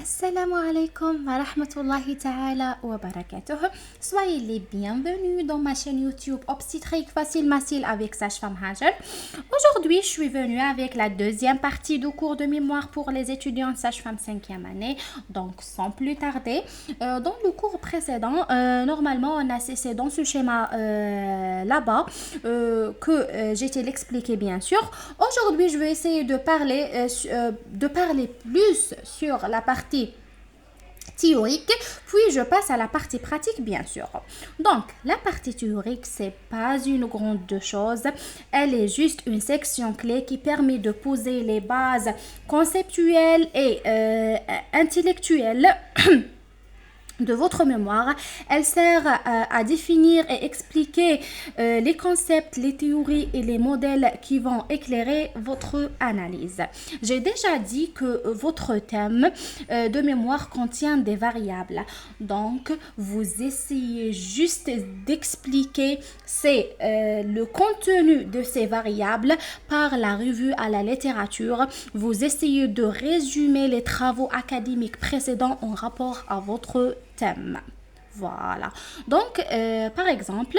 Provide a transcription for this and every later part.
Assalamu alaikum wa rahmatullahi ta'ala wa barakatuh. Soyez les bienvenus dans ma chaîne YouTube Obstétrique Facile Macile avec Sage-Femme Hajar. Aujourd'hui, je suis venue avec la deuxième partie du cours de mémoire pour les étudiants de Sage-Femme 5e année. Donc, sans plus tarder, dans le cours précédent, normalement, on a cessé dans ce schéma là-bas que j'ai l'expliqué bien sûr. Aujourd'hui, je vais essayer de parler plus sur la partie théorique, puis je passe à la partie pratique bien sûr. Donc, la partie théorique, c'est pas une grande chose, elle est juste une section clé qui permet de poser les bases conceptuelles et intellectuelles de votre mémoire. Elle sert à définir et expliquer les concepts, les théories et les modèles qui vont éclairer votre analyse. J'ai déjà dit que votre thème de mémoire contient des variables. Donc, vous essayez juste d'expliquer le contenu de ces variables par la revue à la littérature. Vous essayez de résumer les travaux académiques précédents en rapport à votre thème. Voilà. Donc, par exemple,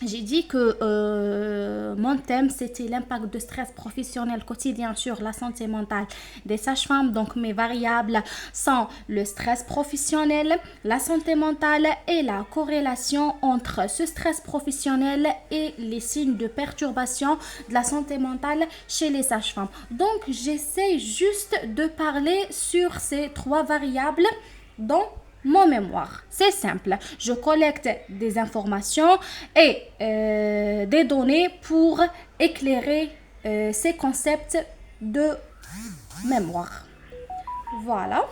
j'ai dit que mon thème, c'était l'impact de stress professionnel quotidien sur la santé mentale des sages-femmes. Donc, mes variables sont le stress professionnel, la santé mentale et la corrélation entre ce stress professionnel et les signes de perturbation de la santé mentale chez les sages-femmes. Donc, j'essaie juste de parler sur ces trois variables dont mon mémoire. C'est simple. Je collecte des informations et des données pour éclairer ces concepts de mémoire. Voilà.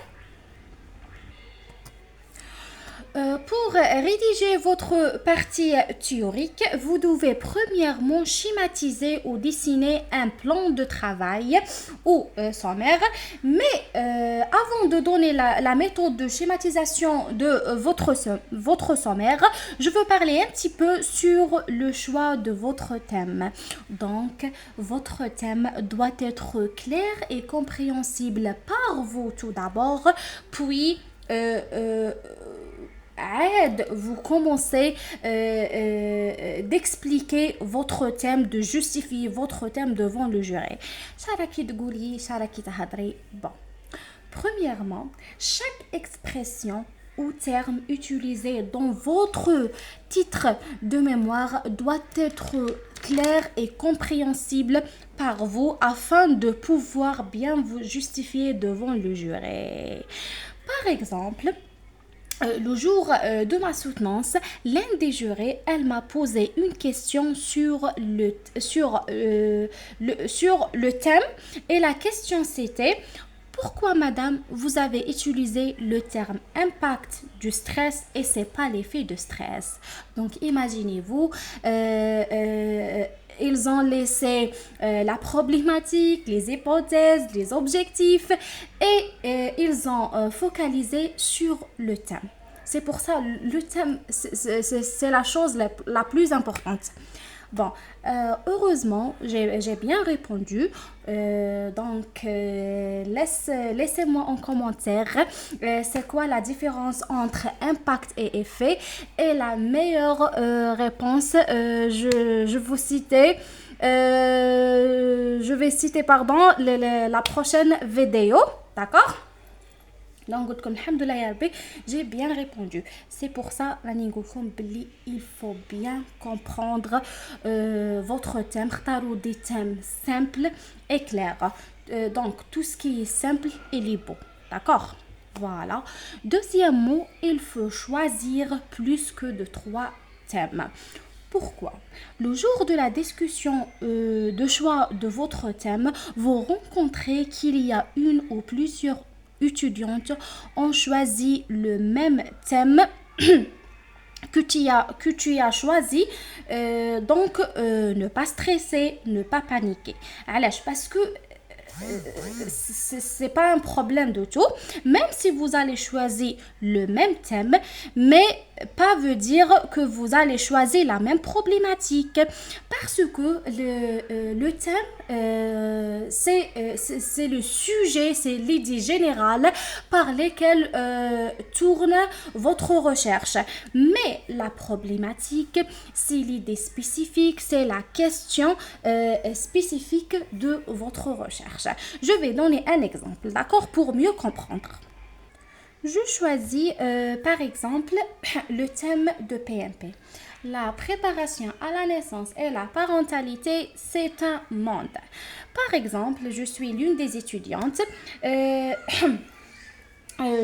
Pour rédiger votre partie théorique, vous devez premièrement schématiser ou dessiner un plan de travail ou sommaire. Mais avant de donner la méthode de schématisation de votre sommaire, je veux parler un petit peu sur le choix de votre thème. Donc, votre thème doit être clair et compréhensible par vous tout d'abord, puis vous commencez d'expliquer votre thème, de justifier votre thème devant le jury. Bon. Premièrement, chaque expression ou terme utilisé dans votre titre de mémoire doit être clair et compréhensible par vous afin de pouvoir bien vous justifier devant le jury. Par exemple, le jour de ma soutenance, l'un des jurés, elle m'a posé une question sur le thème et la question c'était: pourquoi, madame, vous avez utilisé le terme impact du stress et c'est pas l'effet de stress? Donc, imaginez-vous, ils ont laissé la problématique, les hypothèses, les objectifs et ils ont focalisé sur le thème. C'est pour ça le thème, c'est la chose la plus importante. Bon, heureusement, j'ai bien répondu. Laissez-moi en commentaire c'est quoi la différence entre impact et effet. Et la meilleure réponse, je vais citer pardon, la prochaine vidéo. D'accord? Donc, j'ai bien répondu. C'est pour ça, il faut bien comprendre votre thème. Des thèmes simples et clairs. Donc, tout ce qui est simple, il est beau. D'accord? Voilà. Deuxièmement, il faut choisir plus que de 3 thèmes. Pourquoi? Le jour de la discussion de choix de votre thème, vous rencontrez qu'il y a une ou plusieurs étudiantes ont choisi le même thème que tu as choisi. Donc, ne pas stresser, ne pas paniquer. Alors, parce que c'est pas un problème du tout, même si vous allez choisir le même thème, mais pas veut dire que vous allez choisir la même problématique, parce que le thème, c'est le sujet, c'est l'idée générale par lesquelles tourne votre recherche. Mais la problématique, c'est l'idée spécifique, c'est la question spécifique de votre recherche. Je vais donner un exemple, d'accord, pour mieux comprendre. Je choisis par exemple le thème de PMP. La préparation à la naissance et la parentalité, c'est un monde. Par exemple, je suis l'une des étudiantes.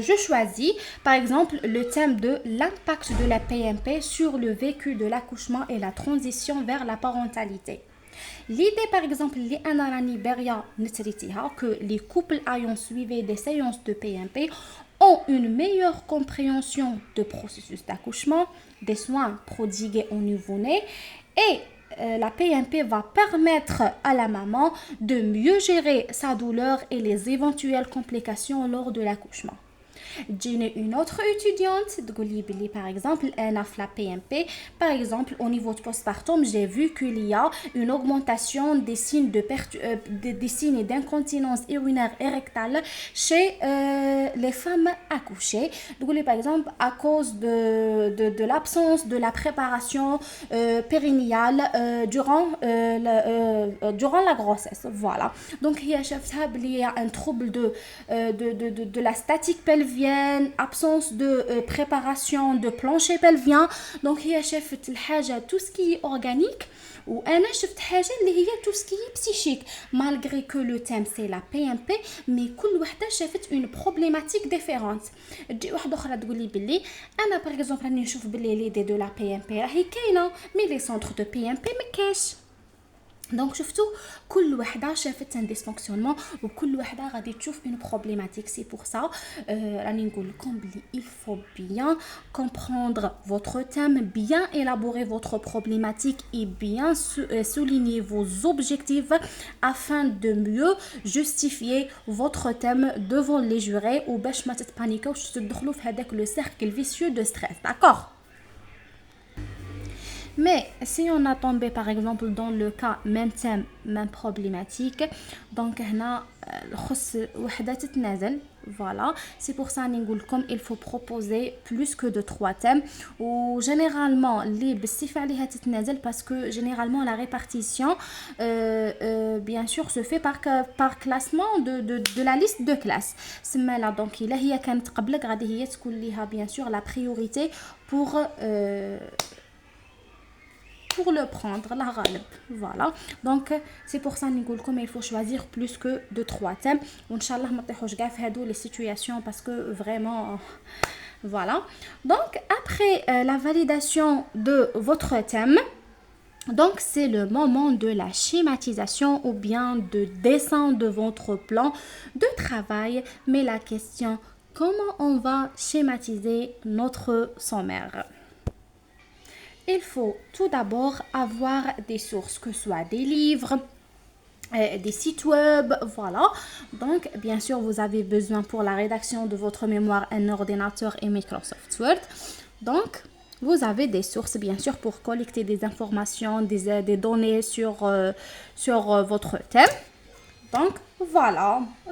Je choisis par exemple le thème de l'impact de la PMP sur le vécu de l'accouchement et la transition vers la parentalité. L'idée par exemple que les couples ayant suivi des séances de PMP ont une meilleure compréhension du processus d'accouchement, des soins prodigués au nouveau-né et la PMP va permettre à la maman de mieux gérer sa douleur et les éventuelles complications lors de l'accouchement. J'ai une autre étudiante, par exemple, elle a fait la PMP. Par exemple, au niveau de postpartum, j'ai vu qu'il y a une augmentation des signes des signes d'incontinence urinaire et rectale chez les femmes accouchées. Par exemple, à cause de l'absence de la préparation périnéale durant la grossesse. Voilà. Donc, il y a un trouble de la statique pelvienne, absence de préparation de plancher pelvien. Donc هي شافت الحاجه tout ce qui est organique وانا شفت حاجه اللي هي tout ce qui est psychique, malgré que le thème c'est la PMP, mais كل وحده شافت une problématique différente. تجي واحده اخرى تقول لي بلي انا par exemple راني نشوف بلي l'idée de la PMP راهي كاينه mais les centres de PMP ما كاش. دونك شفتوا كل وحده شافت ان ديسفونكسيونمون وكل وحده غادي تشوف اون بروبليماتيك. سي بور سا راني نقول لكم بلي il faut bien comprendre votre thème, bien élaborer votre problématique et bien souligner vos objectifs afin de mieux justifier votre thème devant les jurés وباش ما تتبانيكاوش تدخلوا في هذاك لو سيركل فيسيو دو ستريس. d'accord. Mais si on a tombé par exemple dans le cas même thème, même problématique, donc voilà, c'est pour ça comme il faut proposer plus que de 3 thèmes ou généralement les parce que généralement la répartition bien sûr se fait par classement de la liste de classes. Donc il y a bien sûr la priorité pour le prendre, la râle. Voilà. Donc, c'est pour ça que il faut choisir plus que de 3 thèmes. Inch'Allah, ma تحوش كاع في هادو les situations parce que vraiment, voilà. Donc, après la validation de votre thème, donc c'est le moment de la schématisation ou bien de dessin de votre plan de travail. Mais la question, comment on va schématiser notre sommaire? Il faut tout d'abord avoir des sources, que ce soit des livres, des sites web, voilà. Donc, bien sûr, vous avez besoin pour la rédaction de votre mémoire un ordinateur et Microsoft Word. Donc, vous avez des sources, bien sûr, pour collecter des informations, des données sur votre thème. Donc, voilà,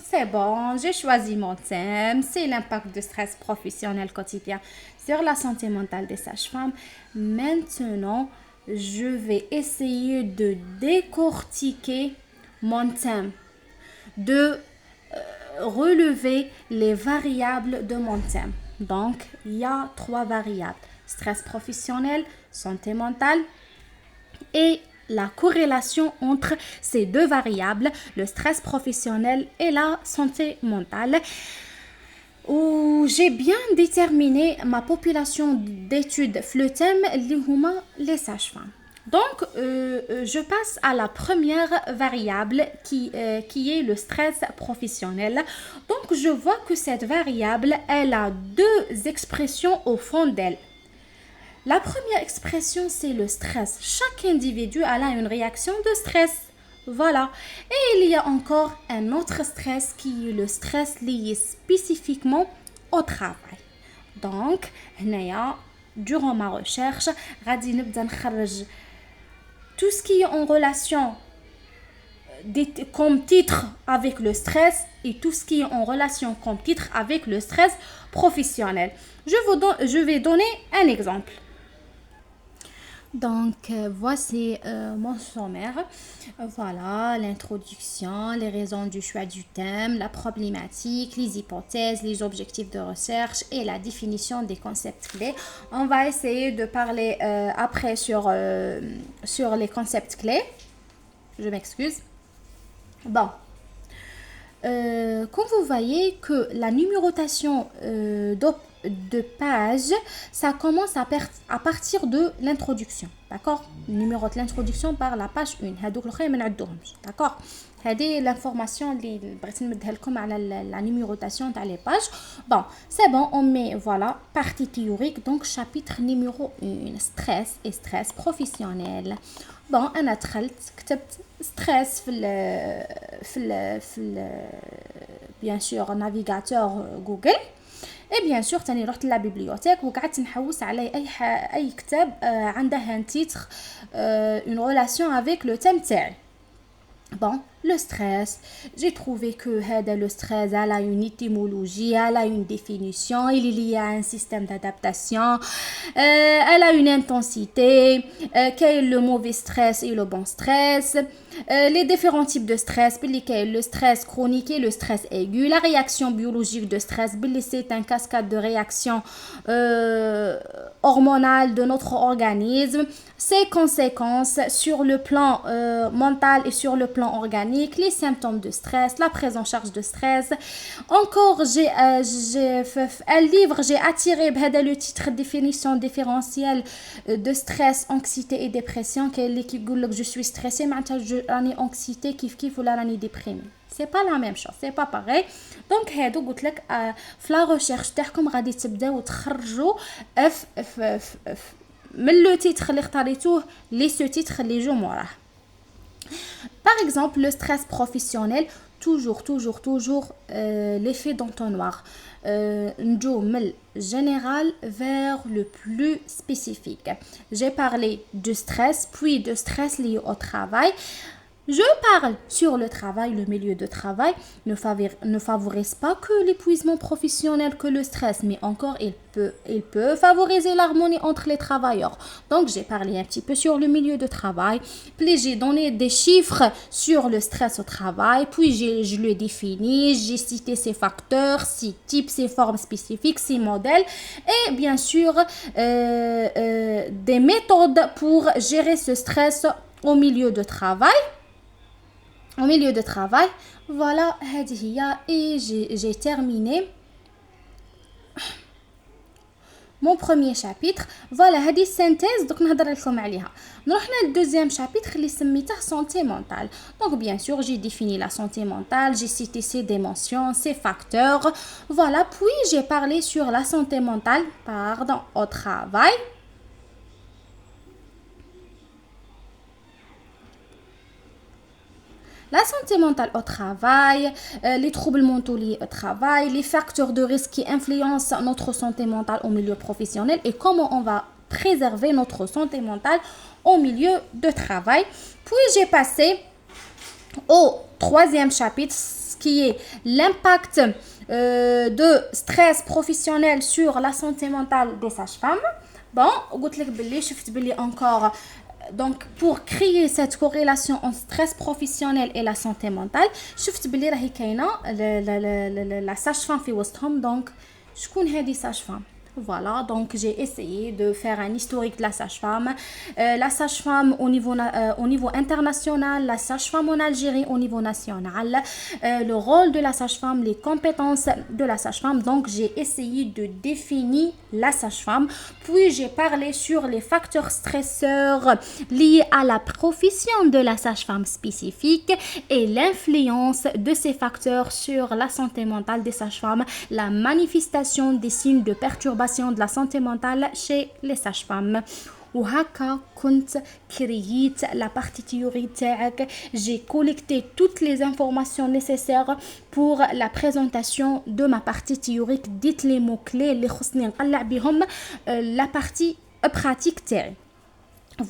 c'est bon, j'ai choisi mon thème, c'est l'impact du stress professionnel quotidien sur la santé mentale des sages-femmes. Maintenant, je vais essayer de décortiquer mon thème, de relever les variables de mon thème. Donc, il y a 3 variables, stress professionnel, santé mentale et la corrélation entre ces 2 variables, le stress professionnel et la santé mentale, où j'ai bien déterminé ma population d'études le thème les sages-femmes. Donc, je passe à la première variable qui est le stress professionnel. Donc, je vois que cette variable, elle a 2 expressions au fond d'elle. La première expression, c'est le stress. Chaque individu a là une réaction de stress. Voilà. Et il y a encore un autre stress qui est le stress lié spécifiquement au travail. Donc, هنايا, durant ma recherche, غادي نبدا نخرج tout ce qui est en relation comme titre avec le stress et tout ce qui est en relation comme titre avec le stress professionnel. Je vais donner un exemple. Donc, voici mon sommaire. Voilà, l'introduction, les raisons du choix du thème, la problématique, les hypothèses, les objectifs de recherche et la définition des concepts clés. On va essayer de parler après sur les concepts clés. Je m'excuse. Bon. Comme vous voyez que la numérotation de page, ça commence à partir de l'introduction, d'accord. Numéro de l'introduction par la page 1. هادوك الأخرين ما نعدوهمش, d'accord. هذه l'information اللي بغيت نمدها لكم على la numérotation تاع les pages. Bon, c'est bon, on met voilà partie théorique. Donc chapitre numéro 1, stress et stress professionnel. Bon, انا دخلت كتبت stress في ال bien sûr navigateur Google. Et bien sûr تاني رحت لا bibliothèque وقعدت نحوس على اي كتاب عنده un titre une relation avec le thème تاعي. Bon, le stress, j'ai trouvé que le stress elle a une étymologie, elle a une définition, il est lié à un système d'adaptation, elle a une intensité, quel est le mauvais stress et le bon stress, les différents types de stress, le stress chronique et le stress aigu, la réaction biologique de stress, c'est un cascade de réactions hormonales de notre organisme, ses conséquences sur le plan mental et sur le plan organique, les symptômes de stress, la prise en charge de stress. Encore, j'ai un livre, j'ai attiré le titre définition différentielle de stress, anxiété et dépression, qui est qui dit que je suis stressée, mais je rani anxiété kif ou la rani déprimée. C'est pas la même chose, c'est pas pareil. Donc هادو قلت لك في لا ريشيرش تاعكم غادي تبداو تخرجوا من لو تيتر اللي اختاريتوه لي سو تيتر اللي جو موراه. Par exemple, le stress professionnel, toujours l'effet d'entonnoir. Nous général vers le plus spécifique. J'ai parlé de stress, puis de stress lié au travail. Je parle sur le travail, le milieu de travail ne favorise pas que l'épuisement professionnel, que le stress, mais encore il peut favoriser l'harmonie entre les travailleurs. Donc j'ai parlé un petit peu sur le milieu de travail, puis j'ai donné des chiffres sur le stress au travail, puis je le définis, j'ai cité ses facteurs, ses types, ses formes spécifiques, ses modèles, et bien sûr des méthodes pour gérer ce stress au milieu de travail. Au milieu de travail, voilà, et j'ai terminé mon premier chapitre. Voilà, هذه synthèse donc نهضر لكم عليها. نروحنا للدوزيام chapitre اللي سميته santé mentale. Donc bien sûr, j'ai défini la santé mentale, j'ai cité ses dimensions, ses facteurs. Voilà, puis j'ai parlé sur la santé mentale, au travail. La santé mentale au travail, les troubles mentaux liés au travail, les facteurs de risque qui influencent notre santé mentale au milieu professionnel et comment on va préserver notre santé mentale au milieu de travail. Puis j'ai passé au troisième chapitre, ce qui est l'impact de stress professionnel sur la santé mentale des sages-femmes. Bon, قلت لك بلي شفت بلي encore. Donc pour créer cette corrélation entre stress professionnel et la santé mentale, شفت بلي راهي كاينه la sage-femme في وسطهم. Donc شكون هذه sage-femme? Voilà, donc j'ai essayé de faire un historique de la sage-femme. La sage-femme au niveau international, la sage-femme en Algérie au niveau national, le rôle de la sage-femme, les compétences de la sage-femme. Donc j'ai essayé de définir la sage-femme. Puis j'ai parlé sur les facteurs stresseurs liés à la profession de la sage-femme spécifique et l'influence de ces facteurs sur la santé mentale des sages-femmes, la manifestation des signes de perturbation de la santé mentale chez les sages-femmes. وهكا كنت كرييت لا بارتي تيوري تاعك. جي كوليكتي toutes les informations nécessaires pour la présentation de ma partie théorique. ديت لي مو كلي اللي خصني نقلع بهم لا بارتي براتيك تاعي.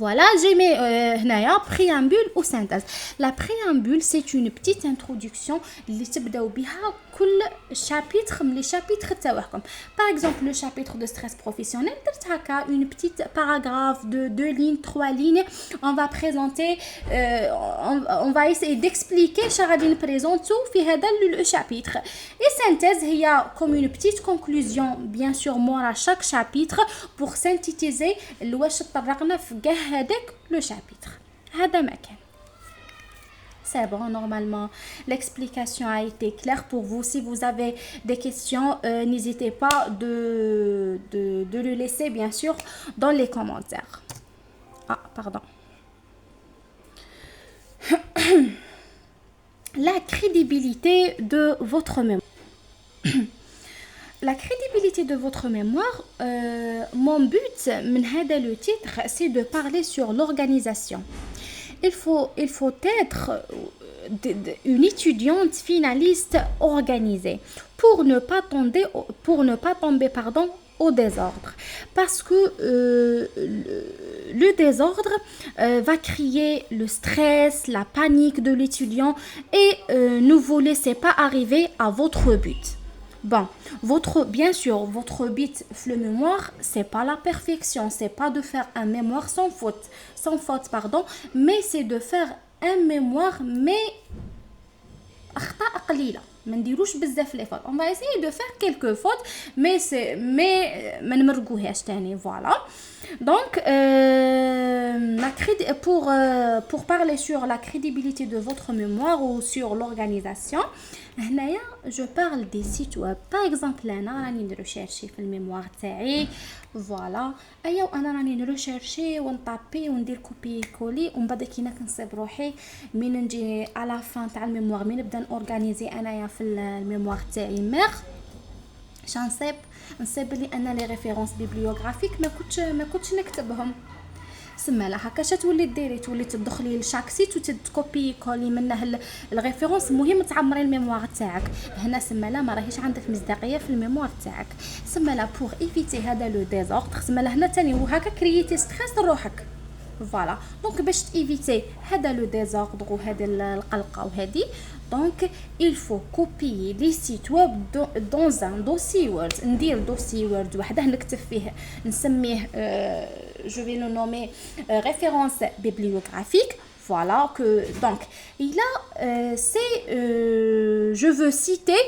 Voilà, j'ai mis préambule ou synthèse. La préambule, c'est une petite introduction اللي تبداو بها كل chapitre من les chapitres تاعكم. Par exemple, le chapitre de stress professionnel, درت هكا une petite paragraphe de 2 lignes, 3 lignes. On va présenter, on va essayer d'expliquer شنو غادي نبريزونتو في هذا le chapitre. Et synthèse هي comme une petite conclusion, bien sûr, مورا chaque chapitre pour synthétiser واش تطرقنا في كاع هذاك le chapitre. هذا ما كان. C'est bon, normalement, l'explication a été claire pour vous. Si vous avez des questions, n'hésitez pas de le laisser, bien sûr, dans les commentaires. Ah, pardon. La crédibilité de votre mémoire. La crédibilité de votre mémoire, mon but, le titre, c'est de parler sur l'organisation. Il faut être une étudiante finaliste organisée pour ne pas tomber au désordre. Parce que le désordre va créer le stress, la panique de l'étudiant et ne vous laissez pas arriver à votre but. Bon, bien sûr, votre but le mémoire, c'est pas la perfection, c'est pas de faire un mémoire sans faute, mais c'est de faire un mémoire, mais أخطاء قليلة. ما نديروش بزاف لي فوت. On va essayer de faire quelques fautes, mais ما نمرقوهاش تاني. Voilà. Donc, pour parler sur la crédibilité de votre mémoire ou sur l'organisation, je parle des sites web. Par exemple, أنا راني نرشيرشي في الميموار تاعي. فوالا انا راني نرشيرشي ونطابي وندير كوبي كولي ومن بعد كي كنصيب روحي من نجي على فان تاع الميموار من نبدا نورغانيزي انايا في الميموار تاعي نصيب لي انا لي ريفيرونس بيبليوغرافيك ما كنتش نكتبهم. سما لا هكا تولي ديري تولي تدخلي لشاك سيت وتكوبي كولي منه الريفيرونس. مهم تعمري الميموار تاعك هنا. سما لا ما راهيش عندك مصداقيه في الميموار تاعك. سما لا بور ايفيتي هذا لو ديزوردر. سما لا هنا تاني وهكا كرييتي ستريس لروحك. فوالا دونك باش تيفيتي هذا لو ديزوردر وهذا القلقه وهذه. Donc, il faut copier les sites web dans un dossier Word. ندير dossier Word وحده نكتب فيه نسميه je vais le nommer référence bibliographique. Voilà que donc il a je veux citer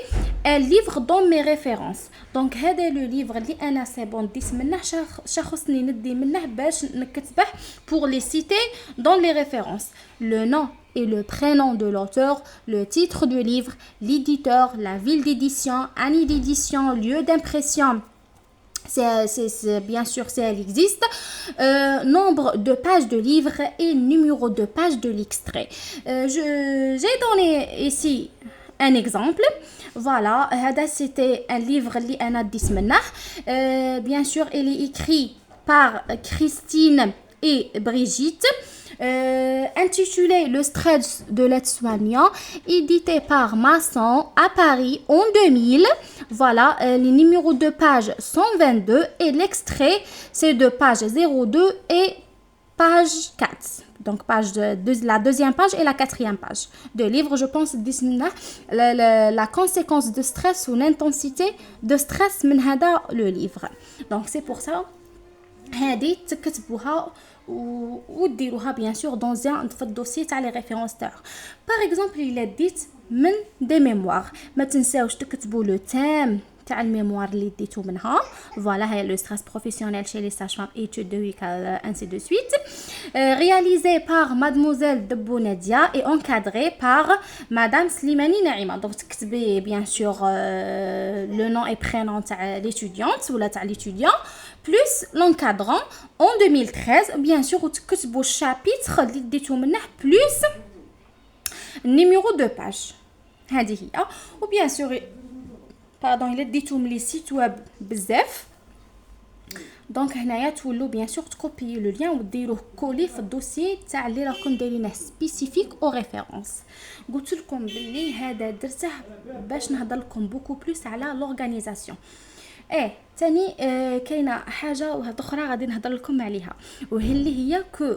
un livre dans mes références. Donc هذا le livre اللي انا سي بون ديس منه شخصني ندي منه باش نكتبه pour les citer dans les références. Le nom et le prénom de l'auteur, le titre du livre, l'éditeur, la ville d'édition, année d'édition, lieu d'impression. C'est bien sûr si elle existe, nombre de pages de livre et numéro de page de l'extrait. J'ai donné ici un exemple. Voilà, c'était un livre li ana dismena. Bien sûr, il est écrit par Christine et Brigitte. Intitulé Le stress de l'aide-soignant, édité par Masson à Paris en 2000. Voilà, les numéros de page 122 et l'extrait c'est de page 02 et page 4. Donc la deuxième page et la quatrième page de livre. Je pense la conséquence de stress ou l'intensité de stress من هذا le livre. Donc c'est pour ça هذه تكتبوها وديروها bien sûr dans un في الدوسي تاع لي ريفيرونس تاعك. par exemple الا ديت من دي ميموار ما تنساوش تكتبوا لو تام تاع الميموار اللي ديتو منها. فوالا هي لو ستريس بروفيسيونيل chez les sages-femmes études de week ainsi de suite. Réalisé par mademoiselle Debbo Nadia et encadré par madame Slimani Naïma. Donc تكتبي bien sûr le nom et prénom تاع l'étudiante ou تاع l'étudiant plus l'encadrant en 2013 bien sûr وتكتبوا الشابيتر اللي ديتو منه plus numéro de page. هذه هي. و bien sûr pardon il a ديتهم لي سيت ويب بزاف. دونك هنايا تولوا بيان سور تكوبيي لو لين وديروه كولي في الدوسيي تاع اللي راكم دايرينه سبيسيفيك او ريفيرونس. قلت لكم بلي هذا درته باش نهضر لكم بوكو بلوس على لورغانيزاسيون. تاني كاينه حاجه واحده اخرى غادي نهضر لكم عليها، وهي هي كو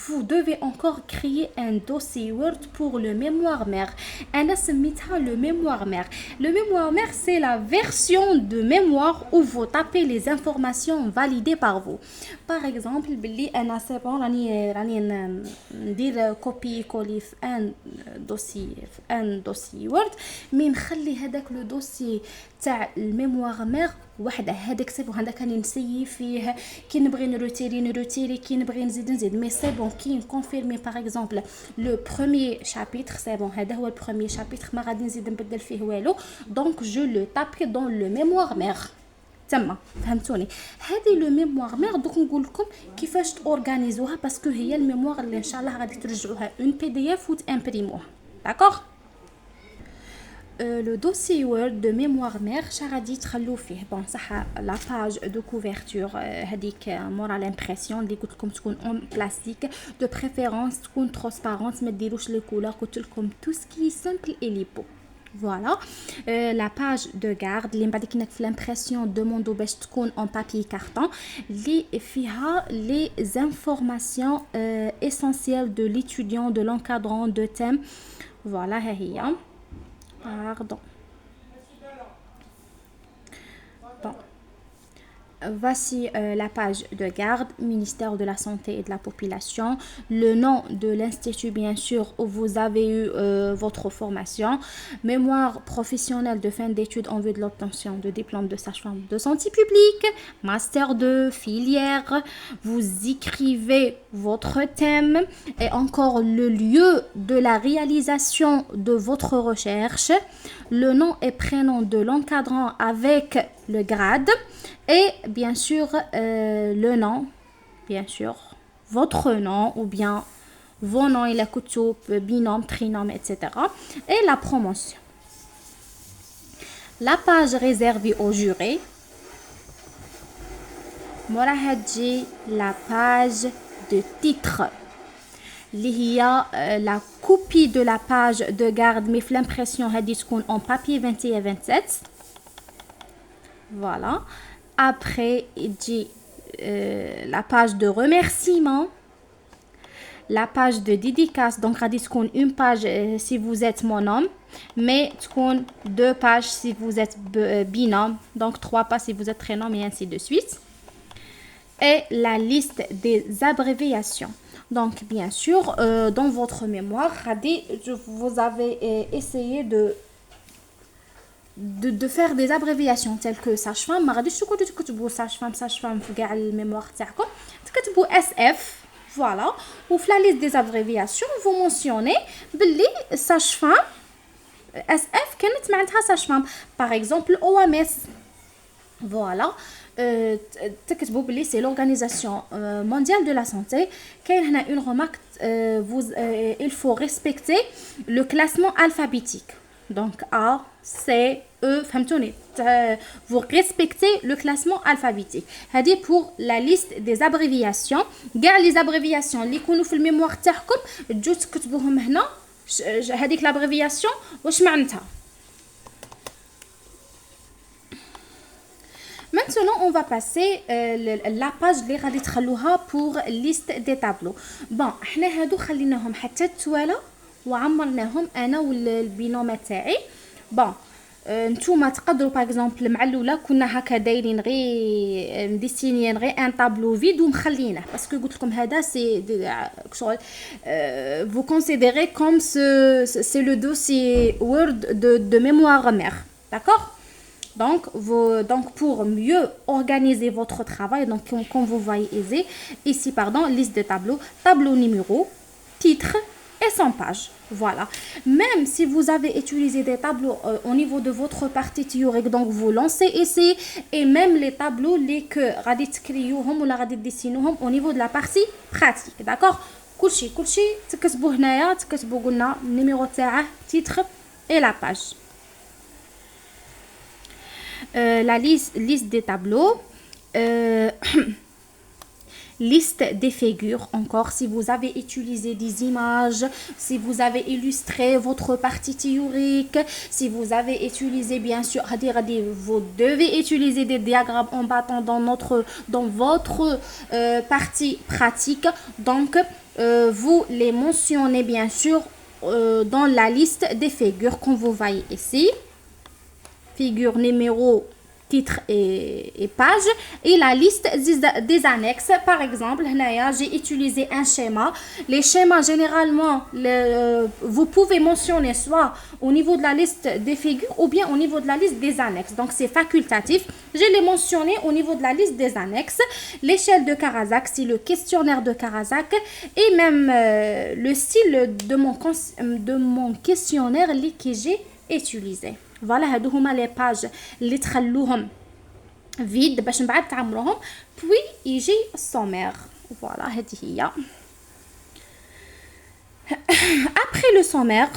vous devez encore créer un dossier Word pour le mémoire mère. انا سميتها le mémoire mère. Le mémoire mère c'est la version de mémoire où vous tapez les informations validées par vous. Par exemple بلي انا سي بون راني ندير كوبي كولي في ان دوسي Word، مي نخلي هذاك لو دوسي تاع الميموار مير وحده. هذاك سي بون، هذا كان نسيي فيه كي نبغي نروتيري كي نبغي نزيد مي سي بون كي نكونفيرمي باغ اكزومبل لو بروميير شابيتر سي بون هذا هو البروميير شابيتر ما غادي نزيد نبدل فيه والو، دونك جو لو تابي دون لو ميموار مير. تما فهمتوني؟ هذه لو ميموار مير دوك نقول لكم كيفاش تورغانيزوها باسكو هي الميموار اللي ان شاء الله غادي ترجعوها اون بي دي اف وتامبريموها. داكوغ؟ لو دوسي وورد دو ميموار مير غادي تخلو فيه بون صح لا باج دو كوفرتور هذيك مورا لامبرسيون اللي قلت لكم تكون اون بلاستيك دو بريفيرونس تكون ترانسبارونت ما ديروش لي كولور. قلت لكم تو سكي سامبل اي ليبو. فوالا لا باج دو غارد اللي من بعد كي في لامبرسيون دوموندو باش تكون اون بابي كارطون اللي فيها لي زانفورماسيون اسونسيال دو ليتوديون دو لونكادرون دو تيم. فوالا ها هي. Pardon. Bon. Voici la page de garde, ministère de la Santé et de la Population, le nom de l'institut bien sûr où vous avez eu votre formation, mémoire professionnelle de fin d'études en vue de l'obtention de diplôme de sage-femme de santé publique, master de filière, vous écrivez votre thème et encore le lieu de la réalisation de votre recherche, le nom et prénom de l'encadrant avec le grade et bien sûr le nom, bien sûr votre nom ou bien vos noms et la coutume, binôme, trinôme, etc. et la promotion. La page réservée aux jurés. موراها تجي la page de titre اللي هي la copie de la page de garde mais في l'impression هذه تكون en papier 21-27. Voilà. Après, il dit la page de remerciement, la page de dédicace. Donc, radis qu'on une page si vous êtes mon homme, mais qu'on deux pages si vous êtes binôme. Donc, 3 pages si vous êtes prénom et ainsi de suite. Et la liste des abréviations. Donc, bien sûr, dans votre mémoire, vous avez essayé de faire des abréviations telles que sage-femme. ما غاديش تكتبوا sage-femme في كاع الميموار تاعكم، تكتبوا SF. Voilà. Ou في la liste des abréviations vous mentionnez باللي sage-femme SF كانت معناتها sage-femme. Par exemple OMS. Voilà. تكتبوا باللي c'est l'organisation mondiale de la santé. كاين هنا une remarque il faut respecter le classement alphabétique. Donc A, C, E, فهمتوني؟ vous respectez le classement alphabétique. هذه pour la liste des abréviations. كاع les abréviations اللي يكونوا في الميموار تاعكم تجوا تكتبوهم هنا. هذيك l'abréviation واش معناتها. Maintenant, on va passer la page اللي غادي تخلوها pour liste des tableaux. Bon, حنا هادو خليناهم حتى التوالا وعمرناهم انا والبينومه تاعي. بون نتوما تقدروا باغ اكزومبل مع الاولى كنا هكا دايرين غير مديسينيين غير ان طابلو فيد ومخلينه باسكو قلت لكم هذا سي شغل vous considérez comme c'est le dossier Word de mémoire mère. D'accord? Donc pour mieux organiser votre travail, donc comme vous voyez ici, pardon, liste de tableaux, tableau numéro, titre et 100 pages. Voilà. Même si vous avez utilisé des tableaux au niveau de votre partie théorique, donc vous lancez ici, et même les tableaux les que غادي تكريوهم ولا غادي تديسينوهم au niveau de la partie pratique. D'accord? كلشي تكتبوا هنايا تكتبوا قلنا النيميرو تاعه titre et la page. La liste des tableaux, Euh, liste des figures, encore si vous avez utilisé des images, si vous avez illustré votre partie théorique, si vous avez utilisé bien sûr, vous devez utiliser des diagrammes en bâton dans votre partie pratique. Donc, vous les mentionnez bien sûr dans la liste des figures comme vous voyez ici. Figure numéro titre et page et la liste des annexes. Par exemple, j'ai utilisé un schéma. Les schémas généralement vous pouvez mentionner soit au niveau de la liste des figures ou bien au niveau de la liste des annexes. Donc c'est facultatif. Je l'ai mentionné au niveau de la liste des annexes. L'échelle de Karasak, c'est le questionnaire de Karasak et même le style de mon questionnaire que j'ai utilisé. فوالا هادو هما لي باج اللي تخلوهم فيد باش من بعد تعمروهم بوي يجي السومير. فوالا هذه هي. après le sommaire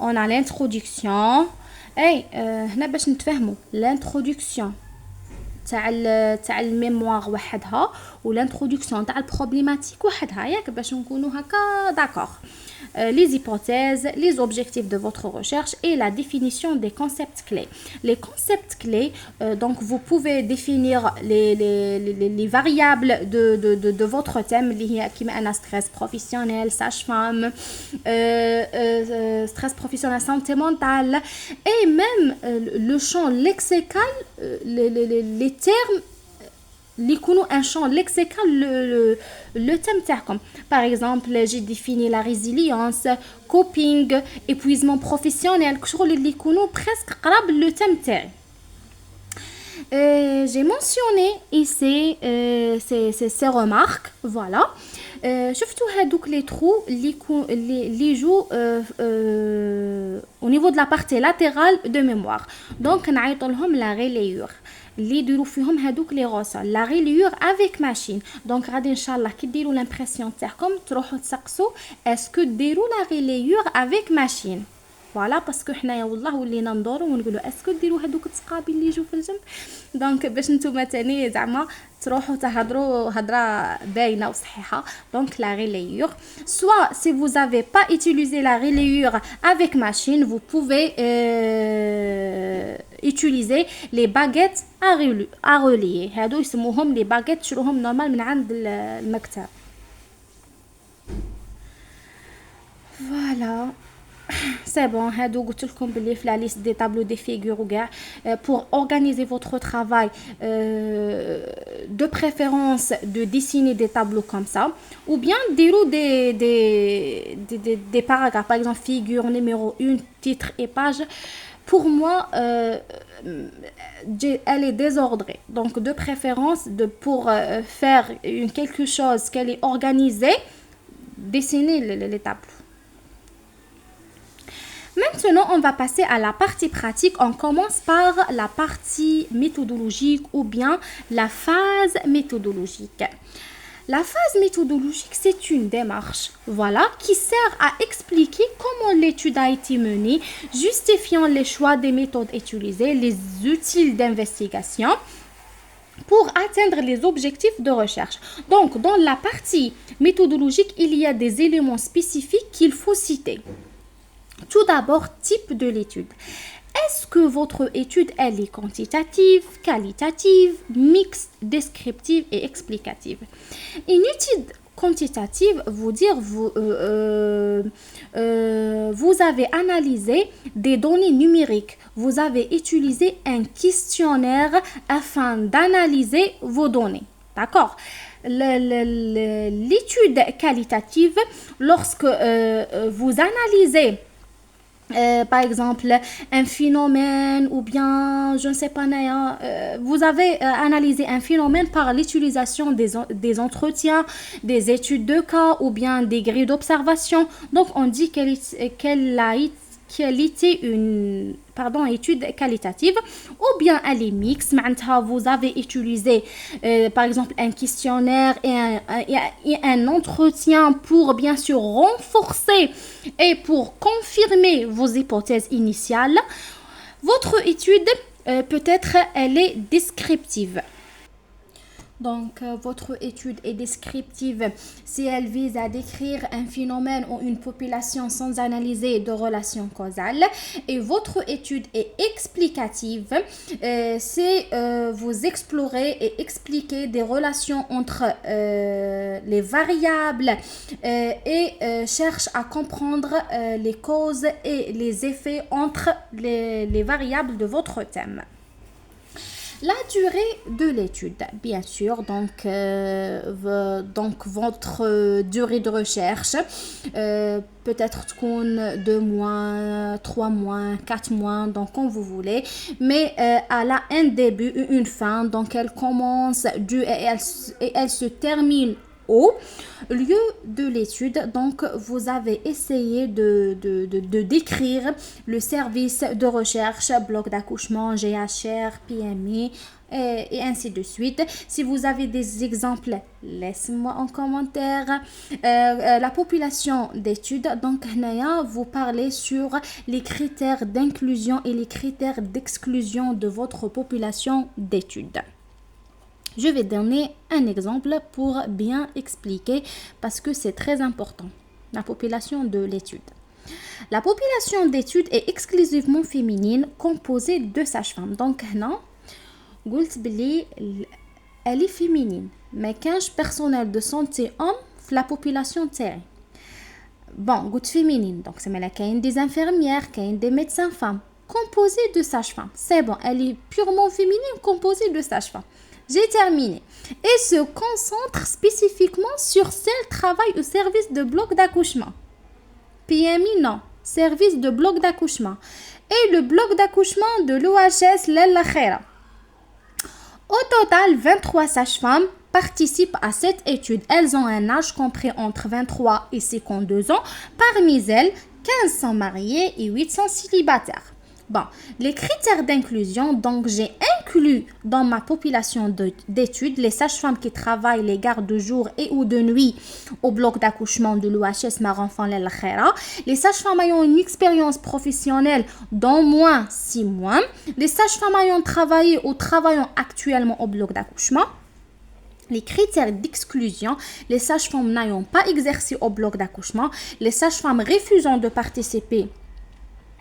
on a l'introduction اي هنا باش نتفاهموا l'introduction تاع الميموار وحدها والانترودكسيون تاع البروبليماتيك وحدها ياك باش نكونوا هكا داكور. Les hypothèses, les objectifs de votre recherche et la définition des concepts clés. Les concepts clés, donc vous pouvez définir les variables de votre thème, qui met un stress professionnel, sage-femme, stress professionnel, santé mentale, et même le champ lexical, les termes les un champ lexical le thème تاعكم. Par exemple, j'ai défini la résilience, coping, épuisement professionnel, كشغل اللي يكونوا presque قراب le thème تاعي. J'ai mentionné ici ces remarques, voilà. شفتوا هادوك les trous اللي jouent au niveau de la partie latérale de mémoire. Donc نعيطوا لهم la relayure. اللي يديروا فيهم هادوك لي غوصه لا ريليور افيك ماشين. دونك غادي ان شاء الله كي ديروا لامبرسيون تاعكم تروحوا تسقسوا اسكو ديروا لا ريليور افيك ماشين. فوالا باسكو حنايا والله ولينا ندوروا ونقولوا اسكو ديروا هادوك التقابل اللي يجوا في الجنب. دونك باش نتوما تاني زعما تروحوا تهضروا هضره باينه وصحيحه. دونك la relayure, soit si vous avez pas utilisé la relayure avec machine, vous pouvez utiliser les baguettes à relier. هادو يسموهم les baguettes تشروهم نورمال من عند المكتب. Voilà. C'est bon, هادو قلت لكم باللي في la liste des tableaux des figures وكاع pour organiser votre travail de préférence de dessiner des tableaux comme ça ou bien ديروا des paragraphes par exemple figure numéro 1 titre et page. Pour moi elle est désordrée, donc de préférence pour faire quelque chose qu'elle est organisée, dessiner les tableaux. Maintenant, on va passer à la partie pratique. On commence par la partie méthodologique ou bien la phase méthodologique. La phase méthodologique, c'est une démarche, voilà, qui sert à expliquer comment l'étude a été menée, justifiant les choix des méthodes utilisées, les outils d'investigation pour atteindre les objectifs de recherche. Donc, dans la partie méthodologique, il y a des éléments spécifiques qu'il faut citer. Tout d'abord, type de l'étude. Est-ce que votre étude elle est quantitative, qualitative, mixte, descriptive et explicative? Une étude quantitative veut dire vous avez analysé des données numériques. Vous avez utilisé un questionnaire afin d'analyser vos données. D'accord? L'étude qualitative, lorsque vous analysez par exemple un phénomène ou bien je ne sais pas vous avez analysé un phénomène par l'utilisation des entretiens, des études de cas ou bien des grilles d'observation. Donc on dit qu'elle était une étude qualitative ou bien elle est mixte. Vous avez utilisé par exemple un questionnaire et un entretien pour bien sûr renforcer et pour confirmer vos hypothèses initiales. Votre étude peut-être elle est descriptive. Donc, votre étude est descriptive si elle vise à décrire un phénomène ou une population sans analyser de relations causales. Et votre étude est explicative si vous explorez et expliquez des relations entre les variables et cherche à comprendre les causes et les effets entre les variables de votre thème. La durée de l'étude, bien sûr, donc votre durée de recherche, peut-être 2 mois, 3 mois, 4 mois, donc comme vous voulez, mais elle a un début et une fin, donc elle commence et elle se termine au lieu de l'étude. Donc vous avez essayé de décrire le service de recherche, bloc d'accouchement, GHR, PMI et ainsi de suite. Si vous avez des exemples, laissez-moi en commentaire. La population d'études, donc vous parlez sur les critères d'inclusion et les critères d'exclusion de votre population d'études. Je vais donner un exemple pour bien expliquer parce que c'est très important. La population de l'étude. La population d'études est exclusivement féminine, composée de sages-femmes. Donc, non, elle est féminine. Mais 15 personnels de santé hommes, la population terre. Bon, féminine. Donc, c'est des infirmières, des médecins femmes, composée de sages-femmes. C'est bon, elle est purement féminine, composée de sages-femmes. J'ai terminé. Et se concentre spécifiquement sur celle travail au service de bloc d'accouchement. PMI, non. Service de bloc d'accouchement. Et le bloc d'accouchement de l'OHS Lella Khaira. Au total, 23 sages-femmes participent à cette étude. Elles ont un âge compris entre 23 et 52 ans. Parmi elles, 15 sont mariées et 8 sont célibataires. Bon, les critères d'inclusion, donc j'ai inclus dans ma population d'études les sages-femmes qui travaillent les gardes de jour et ou de nuit au bloc d'accouchement de l'OHS Marenfant Lella Khaira, les sages-femmes ayant une expérience professionnelle d'au moins 6 mois, les sages-femmes ayant travaillé ou travaillant actuellement au bloc d'accouchement. Les critères d'exclusion, les sages-femmes n'ayant pas exercé au bloc d'accouchement, les sages-femmes refusant de participer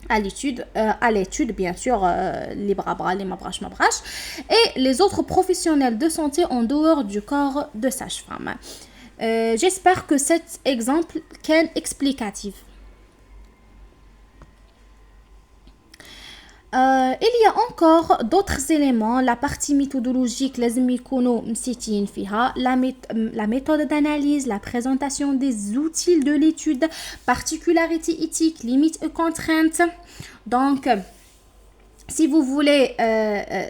à l'étude, bien sûr, les bras, les mabraches, et les autres professionnels de santé en dehors du corps de sage-femme. J'espère que cet exemple est explicatif. Il y a encore d'autres éléments. La partie méthodologique, la méthode d'analyse, la présentation des outils de l'étude, particularités éthiques, limites et contraintes. Donc, si vous voulez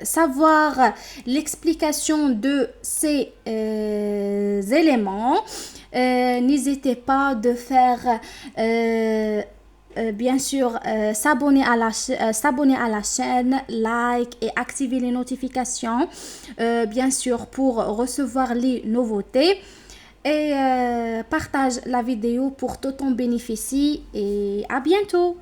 savoir l'explication de ces éléments, n'hésitez pas de faire bien sûr s'abonner à la chaîne, like et activer les notifications, bien sûr pour recevoir les nouveautés, et partage la vidéo pour tout en bénéficier, et à bientôt.